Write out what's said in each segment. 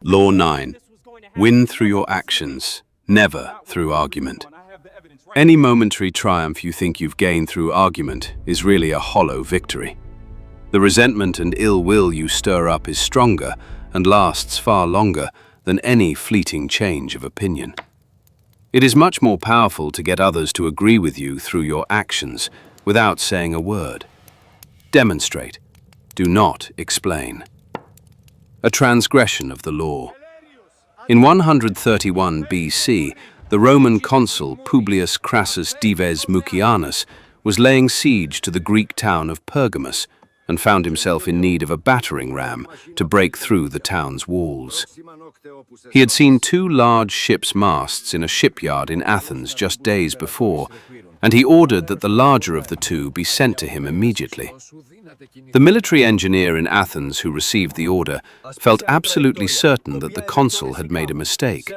Law 9. Win through your actions, never through argument. Any momentary triumph you think you've gained through argument is really a hollow victory. The resentment and ill will you stir up is stronger and lasts far longer than any fleeting change of opinion. It is much more powerful to get others to agree with you through your actions without saying a word. Demonstrate. Do not explain. A transgression of the law. In 131 BC, the Roman consul Publius Crassus Dives Mucianus was laying siege to the Greek town of Pergamus and found himself in need of a battering ram to break through the town's walls. He had seen two large ships' masts in a shipyard in Athens just days before, and he ordered that the larger of the two be sent to him immediately. The military engineer in Athens who received the order felt absolutely certain that the consul had made a mistake.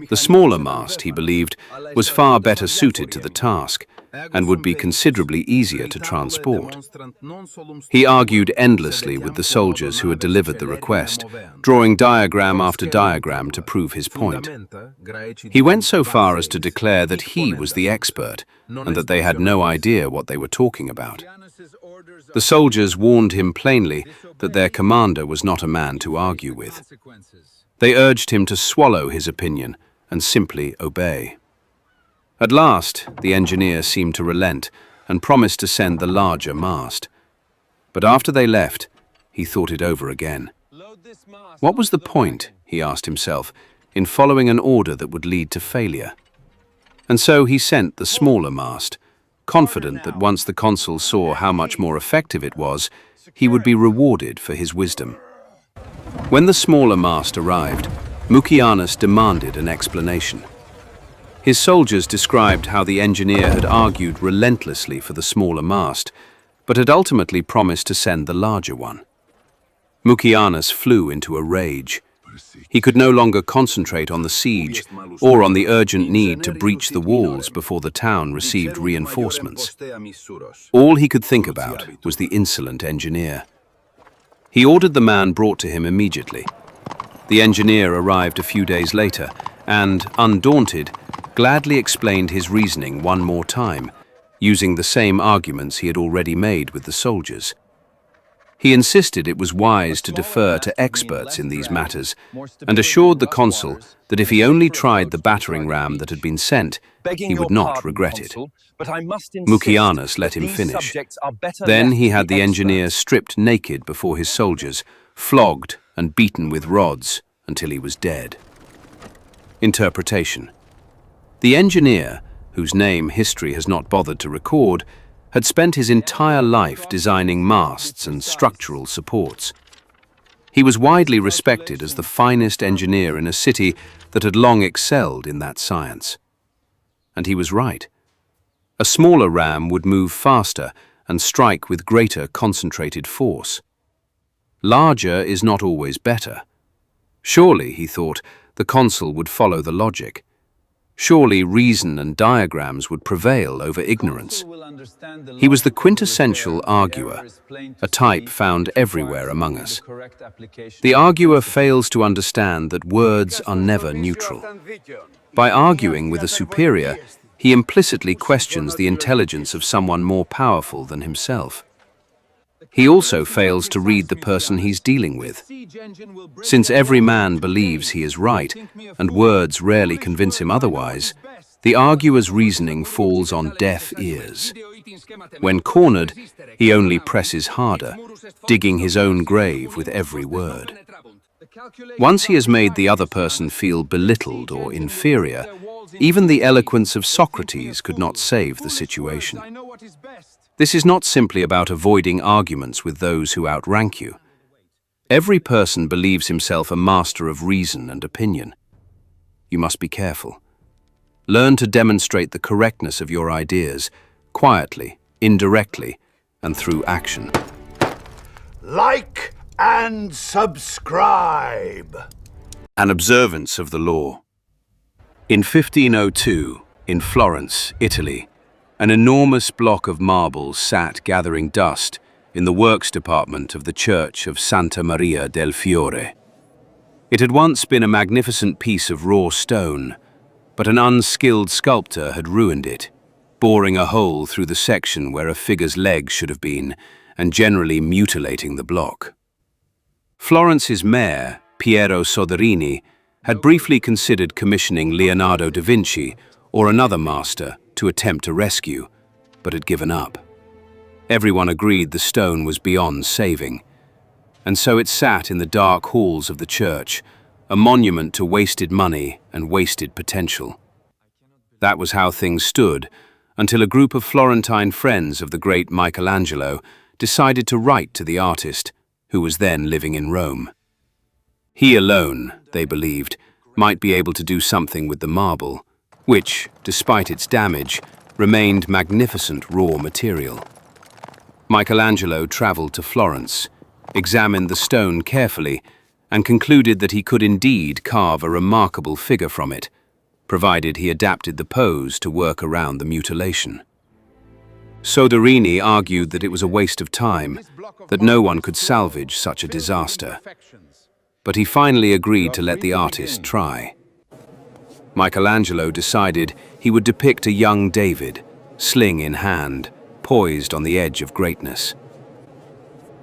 The smaller mast, he believed, was far better suited to the task and would be considerably easier to transport. He argued endlessly with the soldiers who had delivered the request, drawing diagram after diagram to prove his point. He went so far as to declare that he was the expert and that they had no idea what they were talking about. The soldiers warned him plainly that their commander was not a man to argue with. They urged him to swallow his opinion and simply obey. At last, the engineer seemed to relent and promised to send the larger mast. But after they left, he thought it over again. What was the point, he asked himself, in following an order that would lead to failure? And so he sent the smaller mast, confident that once the consul saw how much more effective it was, he would be rewarded for his wisdom. When the smaller mast arrived, Mucianus demanded an explanation. His soldiers described how the engineer had argued relentlessly for the smaller mast, but had ultimately promised to send the larger one. Mucianus flew into a rage. He could no longer concentrate on the siege or on the urgent need to breach the walls before the town received reinforcements. All he could think about was the insolent engineer. He ordered the man brought to him immediately. The engineer arrived a few days later and, undaunted, gladly explained his reasoning one more time, using the same arguments he had already made with the soldiers. He insisted it was wise to defer to experts in these matters and assured the consul that if he only tried the battering ram that had been sent, he would not regret it. Mucianus let him finish. Then he had the engineer stripped naked before his soldiers, flogged and beaten with rods until he was dead. Interpretation. The engineer, whose name history has not bothered to record, had spent his entire life designing masts and structural supports. He was widely respected as the finest engineer in a city that had long excelled in that science. And he was right. A smaller ram would move faster and strike with greater concentrated force. Larger is not always better. Surely, he thought, the consul would follow the logic. Surely reason and diagrams would prevail over ignorance. He was the quintessential arguer, a type found everywhere among us. The arguer fails to understand that words are never neutral. By arguing with a superior, he implicitly questions the intelligence of someone more powerful than himself. He also fails to read the person he's dealing with. Since every man believes he is right, and words rarely convince him otherwise, the arguer's reasoning falls on deaf ears. When cornered, he only presses harder, digging his own grave with every word. Once he has made the other person feel belittled or inferior, even the eloquence of Socrates could not save the situation. This is not simply about avoiding arguments with those who outrank you. Every person believes himself a master of reason and opinion. You must be careful. Learn to demonstrate the correctness of your ideas, quietly, indirectly, and through action. Like and subscribe. An observance of the law. In 1502, in Florence, Italy, an enormous block of marble sat gathering dust in the works department of the church of Santa Maria del Fiore. It had once been a magnificent piece of raw stone, but an unskilled sculptor had ruined it, boring a hole through the section where a figure's leg should have been, and generally mutilating the block. Florence's mayor, Piero Soderini, had briefly considered commissioning Leonardo da Vinci or another master to attempt a rescue, but had given up. Everyone agreed the stone was beyond saving, and so it sat in the dark halls of the church, a monument to wasted money and wasted potential. That was how things stood until a group of Florentine friends of the great Michelangelo decided to write to the artist, who was then living in Rome. He alone, they believed, might be able to do something with the marble, which, despite its damage, remained magnificent raw material. Michelangelo traveled to Florence, examined the stone carefully, and concluded that he could indeed carve a remarkable figure from it, provided he adapted the pose to work around the mutilation. Soderini argued that it was a waste of time, that no one could salvage such a disaster. But he finally agreed to let the artist try. Michelangelo decided he would depict a young David, sling in hand, poised on the edge of greatness.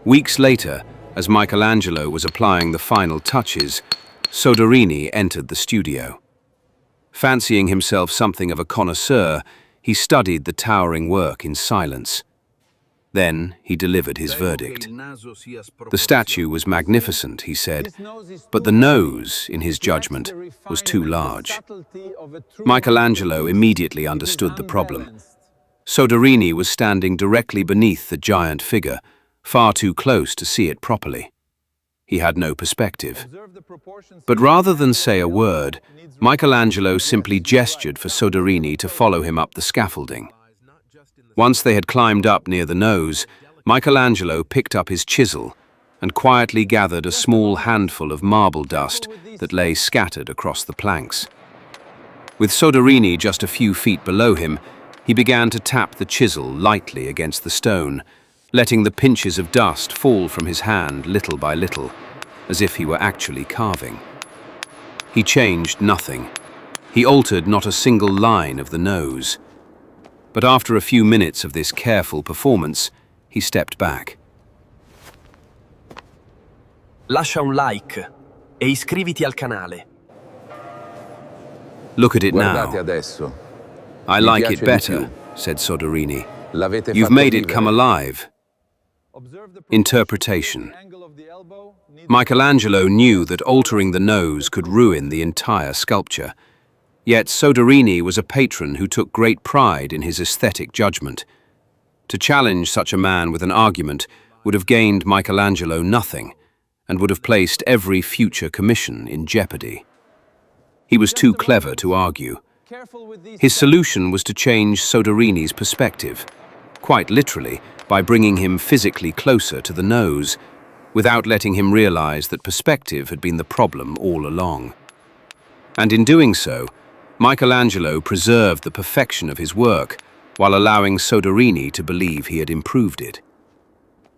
Weeks later, as Michelangelo was applying the final touches, Soderini entered the studio. Fancying himself something of a connoisseur, he studied the towering work in silence. Then he delivered his verdict. The statue was magnificent, he said, but the nose, in his judgment, was too large. Michelangelo immediately understood the problem. Soderini was standing directly beneath the giant figure, far too close to see it properly. He had no perspective. But rather than say a word, Michelangelo simply gestured for Soderini to follow him up the scaffolding. Once they had climbed up near the nose, Michelangelo picked up his chisel and quietly gathered a small handful of marble dust that lay scattered across the planks. With Soderini just a few feet below him, he began to tap the chisel lightly against the stone, letting the pinches of dust fall from his hand little by little, as if he were actually carving. He changed nothing. He altered not a single line of the nose. But after a few minutes of this careful performance, he stepped back. Lascia un like e iscriviti al canale. Look at it now. Guardate adesso. I Mi like piace it di better, più. said Soderini. L'avete You've fatto made it vivere. come alive. Interpretation. Michelangelo knew that altering the nose could ruin the entire sculpture. Yet Soderini was a patron who took great pride in his aesthetic judgment. To challenge such a man with an argument would have gained Michelangelo nothing, and would have placed every future commission in jeopardy. He was too clever to argue. His solution was to change Soderini's perspective, quite literally by bringing him physically closer to the nose, without letting him realize that perspective had been the problem all along. And in doing so, Michelangelo preserved the perfection of his work while allowing Soderini to believe he had improved it.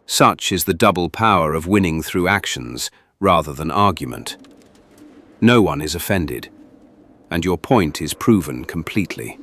Such is the double power of winning through actions rather than argument. No one is offended, and your point is proven completely.